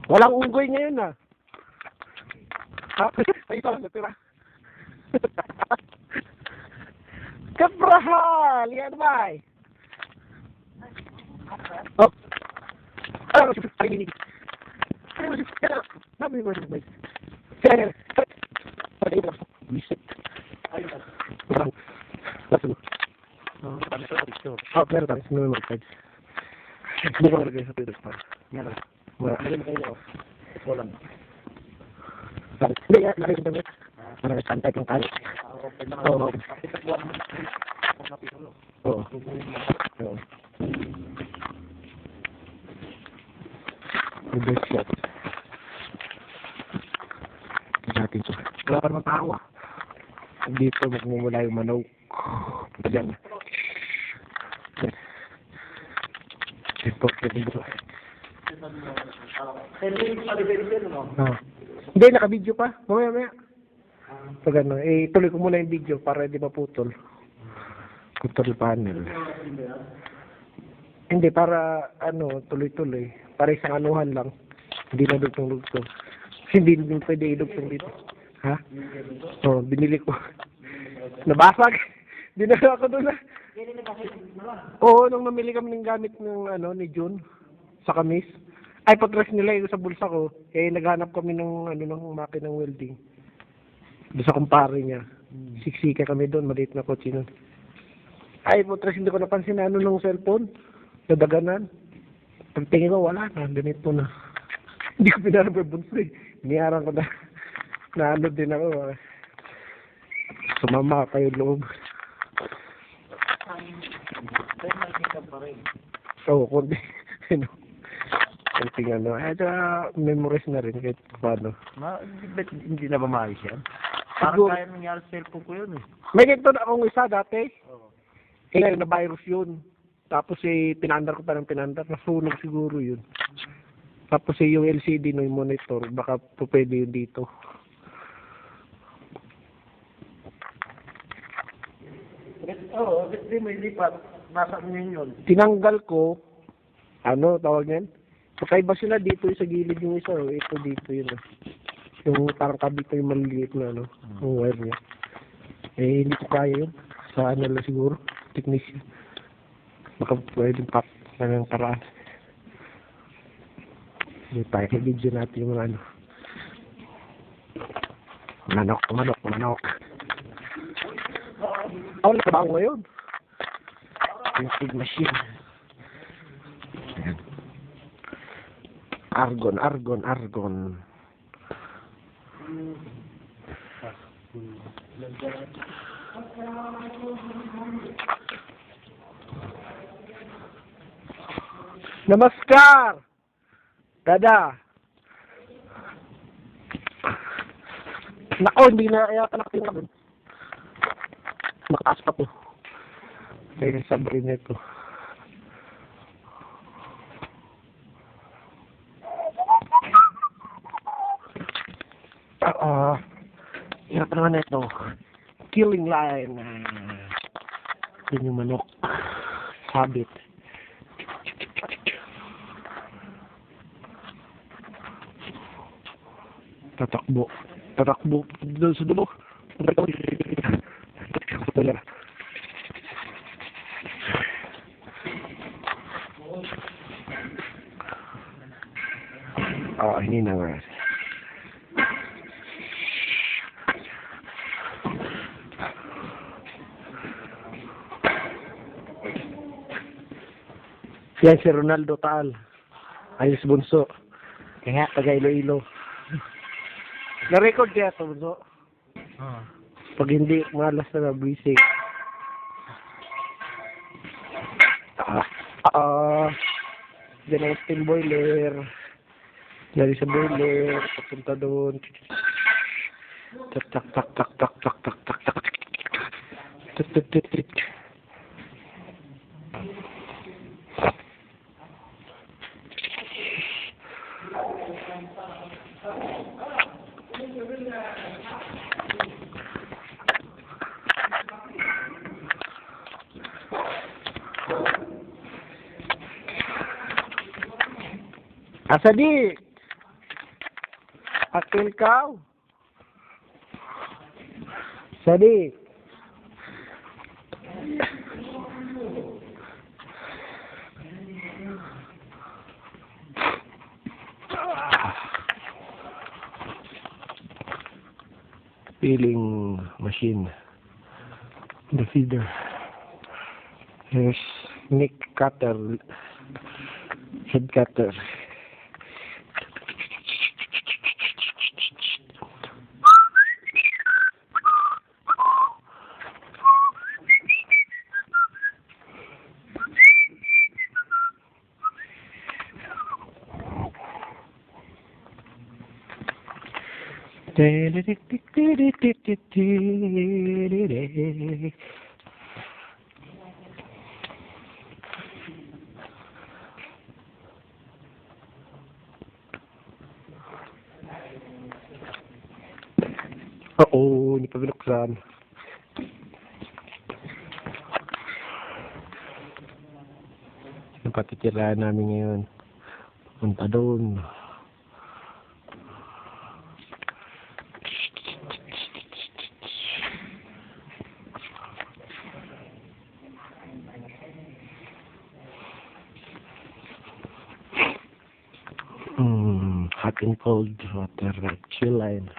Walang unggoy ngayon ah. Ay, ito, natira. Kaprahal! Yan ba? Oh. Ano si Parinig? Ano si Parinig? Nabi mo siya ba? Kaya, pwede mo. Bisip. Ayun. Lato. Oh, meron tayo. Sino mo mag-tag? Hindi ko nalagay sa Twitter pa. Meron. Wala. Meron kayo. Walang. Hindi, lagay sa Twitter. Ano, santay kong tayo. Oo. Oo. Oo. The best shot. Natin siya. Wala pa naman tao ah. Dito magmumula yung manok. Ito dyan. Ito dito. Hindi, naka-video pa. Mamaya. So gano'n, tuloy ko muna yung video para hindi maputol. Control panel. Hindi, para tuloy-tuloy. Para isang anuhan lang. Hindi na dugtong-dugtong. Hindi din pwede idugtong dito. Ha? Oo, binili ko. Nabasag. Dinala ko doon na. Oo, nung namili kami ng gamit ng ni June sa kamis. Ay, patres nila yung sa bulsa ko. Eh, naghanap kami ng makinang welding. Doon sa kumpare niya. Siksika kami doon, maliit na kotse nun. Ay, patres hindi ko napansin na ng cellphone. Nadaganan. Pagtingin ko, wala na. Ganito na. Hindi ko pinarap yung bunso eh. Niyarang ko na. Naano din ako. Sumama kayo loob. Oo, kundi. Kunting memories na rin kahit paano. Hindi na ba maayos yan? Parang kaya nangyari sa cellphone ko yun eh. May ganito na akong isa dati. Kaya na virus yun. Tapos pinandar ko pa ng pinandar. Nasunog siguro yun. Tapos yung LCD no yung monitor. Baka pwede yun dito. Oo, di mo ilipat. Nasa yun. Tinanggal ko. Tawag yan? Kakaiba sila dito sa gilid yung isa. Ito dito yun. Yung parang kabito yung maliliit na yung wire niya. Hindi ko kaya yun. Sa lang siguro. Technician. Baka pwedeng pack na ng paraan. Hindi tayo. I-video natin yung mga manok. Wala ka ba ako ngayon? Yung big machine. Argon. Namaskar! Dada! Nako, hindi na yata nakatingin. Makaas pa po. Kaya sabi nito. Yan pa naman ito. Killing line. Yun yung manok. Sabit. Tatakbo doon sa dulo. Hindi na nga. Yan si Ronaldo Taal. Ayos bunso. Kaya taga Iloilo. Na-record kaya ito bunso? Pag hindi, malas na busy. Diyan ang steam boiler. Dari sa boiler. Papunta doon. Tak. Asa di? Akil cow. Sadi. Peeling machine. The feeder. Here's Nick cutter. Head cutter. Oo, hindi pa binuksan. Yung patitiraan namin ngayon. Punta doon. Hot and cold water, chill line.